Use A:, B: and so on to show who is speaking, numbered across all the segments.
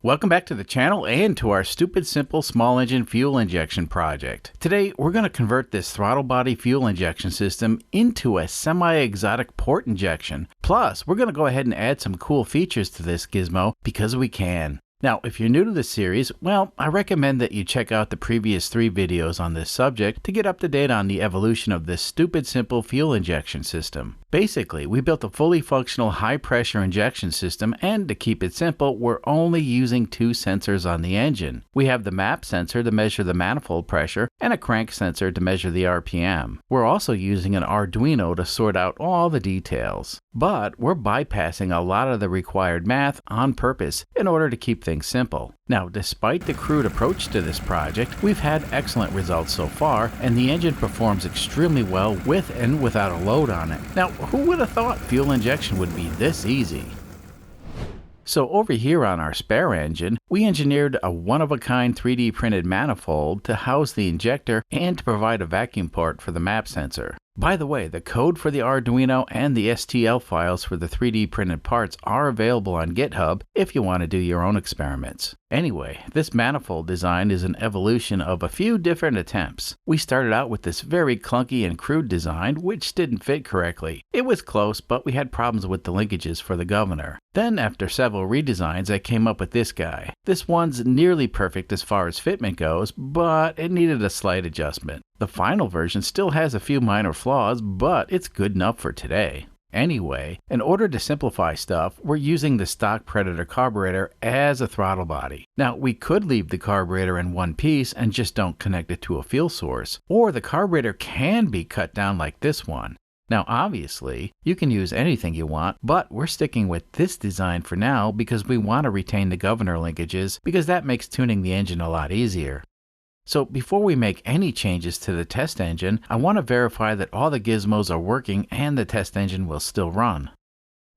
A: Welcome back to the channel and to our stupid simple small engine fuel injection project. Today we're going to convert this throttle body fuel injection system into a semi-exotic port injection. Plus we're going to go ahead and add some cool features to this gizmo because we can. Now, if you're new to this series, well, I recommend that you check out the previous 3 videos on this subject to get up to date on the evolution of this stupid simple fuel injection system. Basically, we built a fully functional high-pressure injection system, and to keep it simple, we're only using 2 sensors on the engine. We have the MAP sensor to measure the manifold pressure, and a crank sensor to measure the RPM. We're also using an Arduino to sort out all the details. But we're bypassing a lot of the required math on purpose in order to keep things simple. Now, despite the crude approach to this project, we've had excellent results so far, and the engine performs extremely well with and without a load on it. Now, who would have thought fuel injection would be this easy? So over here on our spare engine, we engineered a one-of-a-kind 3D printed manifold to house the injector and to provide a vacuum port for the MAP sensor. By the way, the code for the Arduino and the STL files for the 3D printed parts are available on GitHub if you want to do your own experiments. Anyway, this manifold design is an evolution of a few different attempts. We started out with this very clunky and crude design which didn't fit correctly. It was close, but we had problems with the linkages for the governor. Then after several redesigns, I came up with this guy. This one's nearly perfect as far as fitment goes, but it needed a slight adjustment. The final version still has a few minor flaws, but it's good enough for today. Anyway, in order to simplify stuff, we're using the stock Predator carburetor as a throttle body. Now, we could leave the carburetor in one piece and just don't connect it to a fuel source, or the carburetor can be cut down like this one. Now, obviously, you can use anything you want, but we're sticking with this design for now because we want to retain the governor linkages because that makes tuning the engine a lot easier. So before we make any changes to the test engine, I want to verify that all the gizmos are working and the test engine will still run.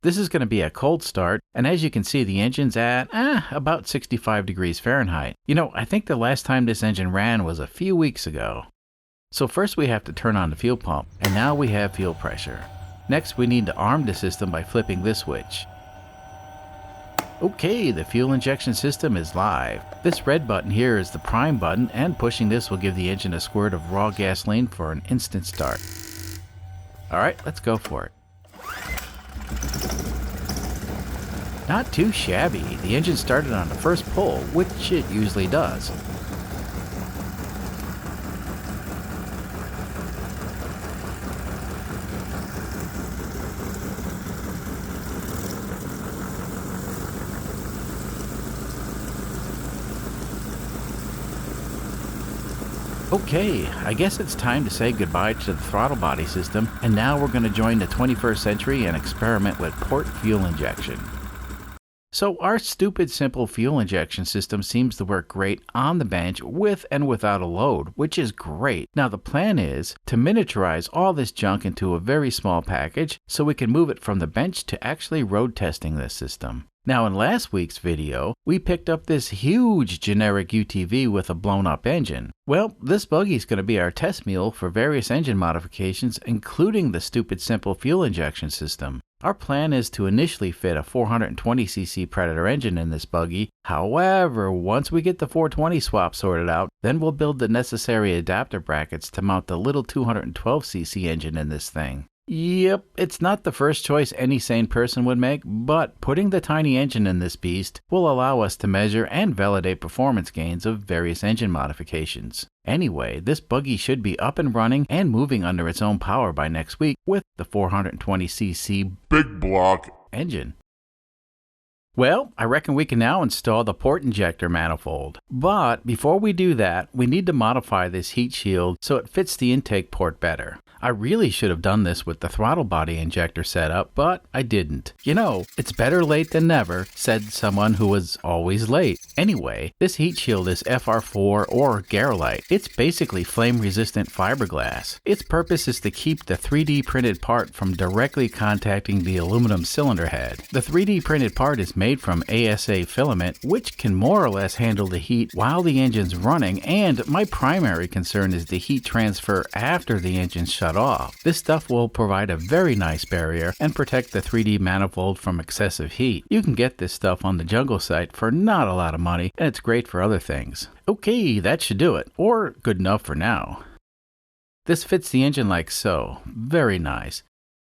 A: This is going to be a cold start, and as you can see, the engine's at about 65 degrees Fahrenheit. You know, I think the last time this engine ran was a few weeks ago. So first we have to turn on the fuel pump, and now we have fuel pressure. Next we need to arm the system by flipping this switch. Okay, the fuel injection system is live. This red button here is the prime button, and pushing this will give the engine a squirt of raw gasoline for an instant start. Alright, let's go for it. Not too shabby. The engine started on the first pull, which it usually does. Okay, I guess it's time to say goodbye to the throttle body system, and now we're going to join the 21st century and experiment with port fuel injection. So our stupid simple fuel injection system seems to work great on the bench with and without a load, which is great. Now the plan is to miniaturize all this junk into a very small package so we can move it from the bench to actually road testing this system. Now in last week's video, we picked up this huge generic UTV with a blown up engine. Well, this buggy is going to be our test mule for various engine modifications, including the stupid simple fuel injection system. Our plan is to initially fit a 420cc Predator engine in this buggy. However, once we get the 420 swap sorted out, then we'll build the necessary adapter brackets to mount the little 212cc engine in this thing. Yep, it's not the first choice any sane person would make, but putting the tiny engine in this beast will allow us to measure and validate performance gains of various engine modifications. Anyway, this buggy should be up and running and moving under its own power by next week with the 420cc
B: big block
A: engine. Well, I reckon we can now install the port injector manifold. But before we do that, we need to modify this heat shield so it fits the intake port better. I really should have done this with the throttle body injector setup, but I didn't. You know, it's better late than never, said someone who was always late. Anyway, this heat shield is FR4 or Garolite. It's basically flame-resistant fiberglass. Its purpose is to keep the 3D printed part from directly contacting the aluminum cylinder head. The 3D printed part is made made from ASA filament, which can more or less handle the heat while the engine's running, and my primary concern is the heat transfer after the engine's shut off. This stuff will provide a very nice barrier and protect the 3D manifold from excessive heat. You can get this stuff on the Jungle site for not a lot of money, and it's great for other things. Okay, that should do it, or good enough for now. This fits the engine like so. Very nice.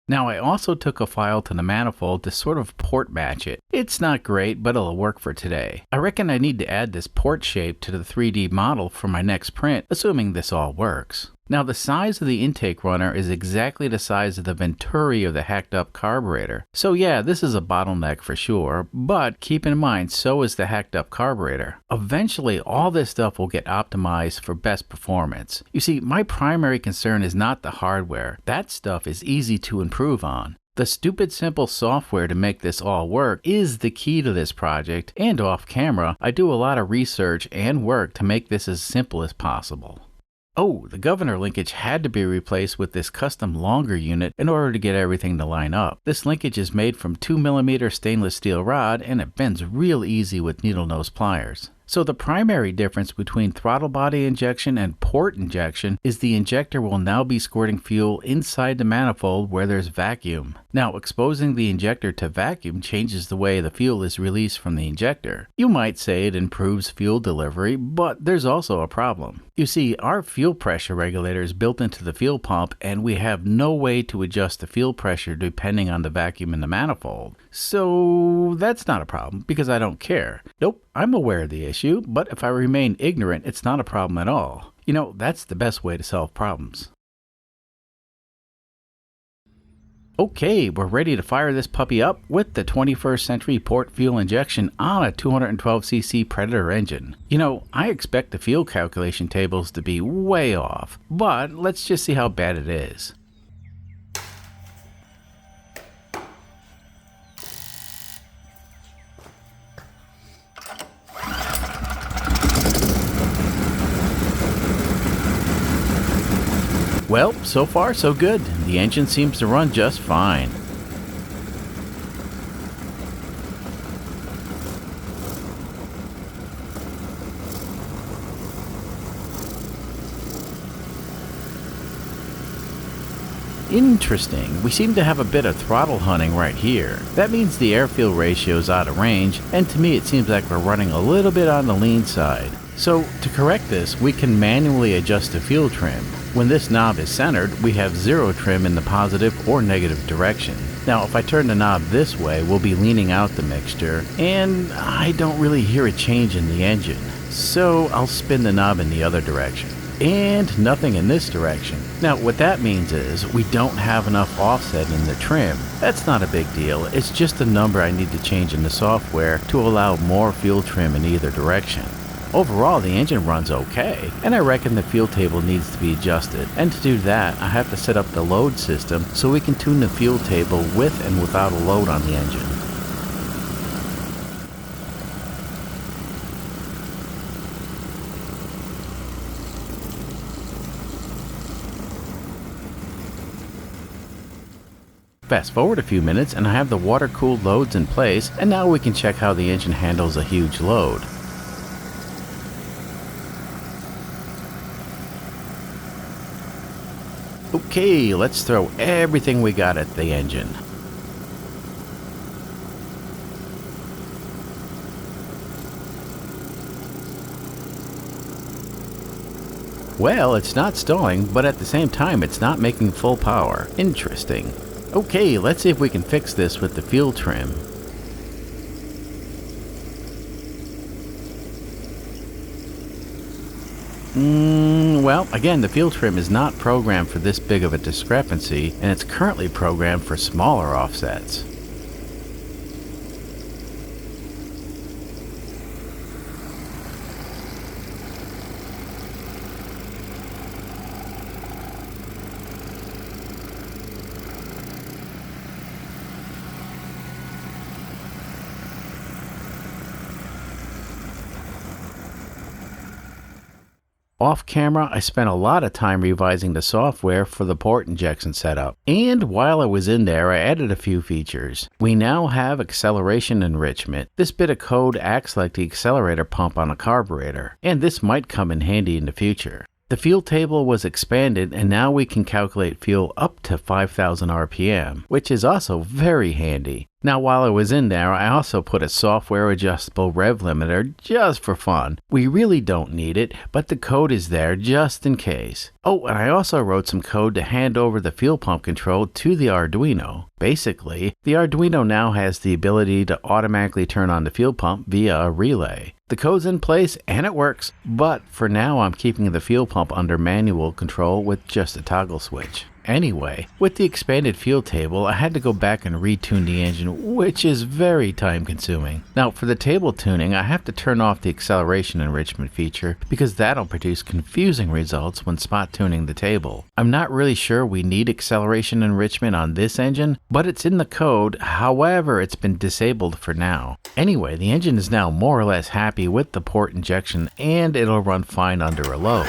A: Now I also took a file to the manifold to sort of port match it. It's not great, but it'll work for today. I reckon I need to add this port shape to the 3D model for my next print, assuming this all works. Now the size of the intake runner is exactly the size of the venturi of the hacked up carburetor. So yeah, this is a bottleneck for sure, but keep in mind so is the hacked up carburetor. Eventually all this stuff will get optimized for best performance. You see, my primary concern is not the hardware. That stuff is easy to improve on. The stupid simple software to make this all work is the key to this project, and off camera, I do a lot of research and work to make this as simple as possible. Oh, the governor linkage had to be replaced with this custom longer unit in order to get everything to line up. This linkage is made from 2mm stainless steel rod and it bends real easy with needle nose pliers. So the primary difference between throttle body injection and port injection is the injector will now be squirting fuel inside the manifold where there's vacuum. Now, exposing the injector to vacuum changes the way the fuel is released from the injector. You might say it improves fuel delivery, but there's also a problem. You see, our fuel pressure regulator is built into the fuel pump and we have no way to adjust the fuel pressure depending on the vacuum in the manifold. So that's not a problem because I don't care. Nope, I'm aware of the issue, but if I remain ignorant, it's not a problem at all. You know, that's the best way to solve problems. Okay, we're ready to fire this puppy up with the 21st century port fuel injection on a 212cc Predator engine. You know, I expect the fuel calculation tables to be way off, but let's just see how bad it is. Well, so far so good. The engine seems to run just fine. Interesting. We seem to have a bit of throttle hunting right here. That means the air-fuel ratio is out of range, and to me it seems like we're running a little bit on the lean side. So, to correct this, we can manually adjust the fuel trim. When this knob is centered, we have zero trim in the positive or negative direction. Now, if I turn the knob this way, we'll be leaning out the mixture, and I don't really hear a change in the engine. So, I'll spin the knob in the other direction. And nothing in this direction. Now, what that means is we don't have enough offset in the trim. That's not a big deal. It's just a number I need to change in the software to allow more fuel trim in either direction. Overall, the engine runs okay, and I reckon the fuel table needs to be adjusted. And to do that, I have to set up the load system so we can tune the fuel table with and without a load on the engine. Fast forward a few minutes and I have the water-cooled loads in place, and now we can check how the engine handles a huge load. Okay, let's throw everything we got at the engine. Well, it's not stalling, but at the same time it's not making full power. Interesting. Okay, let's see if we can fix this with the fuel trim. Well, again, the fuel trim is not programmed for this big of a discrepancy, and it's currently programmed for smaller offsets. Off camera, I spent a lot of time revising the software for the port injection setup. And while I was in there, I added a few features. We now have acceleration enrichment. This bit of code acts like the accelerator pump on a carburetor, and this might come in handy in the future. The fuel table was expanded, and now we can calculate fuel up to 5,000 RPM, which is also very handy. Now, while I was in there, I also put a software adjustable rev limiter just for fun. We really don't need it, but the code is there just in case. Oh, and I also wrote some code to hand over the fuel pump control to the Arduino. Basically, the Arduino now has the ability to automatically turn on the fuel pump via a relay. The code's in place and it works, but for now I'm keeping the fuel pump under manual control with just a toggle switch. Anyway, with the expanded fuel table, I had to go back and retune the engine, which is very time consuming. Now, for the table tuning, I have to turn off the acceleration enrichment feature because that'll produce confusing results when spot tuning the table. I'm not really sure we need acceleration enrichment on this engine, but it's in the code. However, it's been disabled for now. Anyway, the engine is now more or less happy with the port injection and it'll run fine under a load.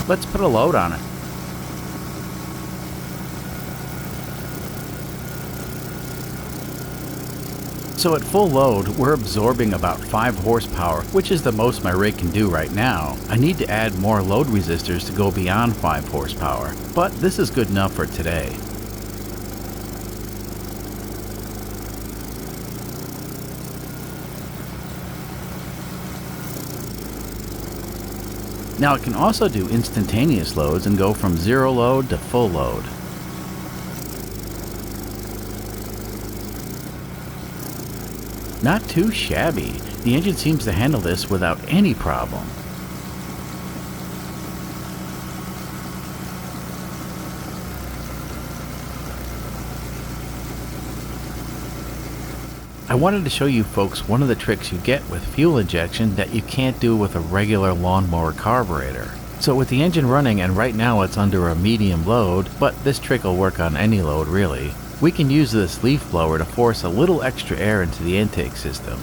A: Let's put a load on it. So at full load, we're absorbing about 5 horsepower, which is the most my rig can do right now. I need to add more load resistors to go beyond 5 horsepower, but this is good enough for today. Now it can also do instantaneous loads and go from 0 load to full load. Not too shabby. The engine seems to handle this without any problem. I wanted to show you folks one of the tricks you get with fuel injection that you can't do with a regular lawnmower carburetor. So with the engine running, and right now it's under a medium load, but this trick will work on any load really, we can use this leaf blower to force a little extra air into the intake system.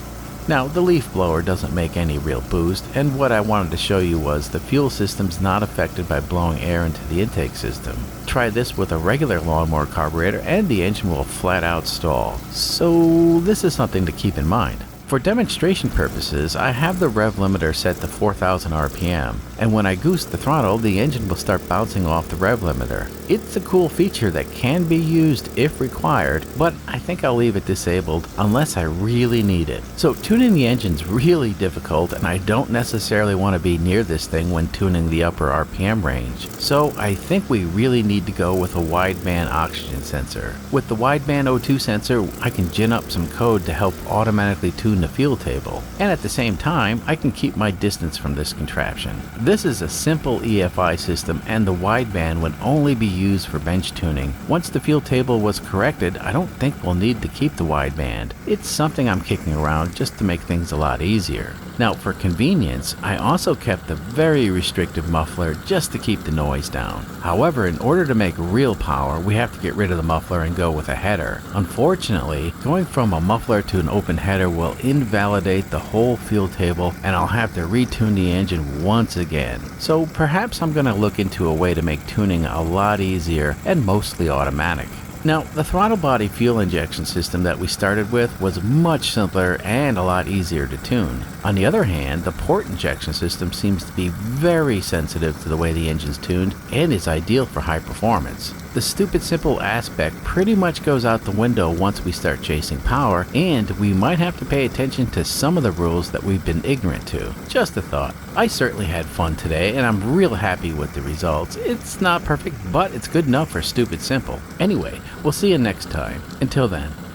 A: Now, the leaf blower doesn't make any real boost, and what I wanted to show you was the fuel system's not affected by blowing air into the intake system. Try this with a regular lawnmower carburetor and the engine will flat out stall. So this is something to keep in mind. For demonstration purposes, I have the rev limiter set to 4,000 RPM, and when I goose the throttle, the engine will start bouncing off the rev limiter. It's a cool feature that can be used if required, but I think I'll leave it disabled unless I really need it. So tuning the engine's really difficult, and I don't necessarily want to be near this thing when tuning the upper RPM range. So I think we really need to go with a wideband oxygen sensor. With the wideband O2 sensor, I can gin up some code to help automatically tune the fuel table, and at the same time I can keep my distance from this contraption. This is a simple EFI system, and the wideband would only be used for bench tuning. Once the fuel table was corrected, I don't think we'll need to keep the wideband. It's something I'm kicking around just to make things a lot easier. Now, for convenience, I also kept a very restrictive muffler just to keep the noise down. However, in order to make real power, we have to get rid of the muffler and go with a header. Unfortunately, going from a muffler to an open header will invalidate the whole fuel table, and I'll have to retune the engine once again. So perhaps I'm going to look into a way to make tuning a lot easier and mostly automatic. Now, the throttle body fuel injection system that we started with was much simpler and a lot easier to tune. On the other hand, the port injection system seems to be very sensitive to the way the engine's tuned and is ideal for high performance. the stupid simple aspect pretty much goes out the window once we start chasing power, and we might have to pay attention to some of the rules that we've been ignorant to. Just a thought. I certainly had fun today, and I'm real happy with the results. It's not perfect, but it's good enough for stupid simple. Anyway, we'll see you next time. Until then.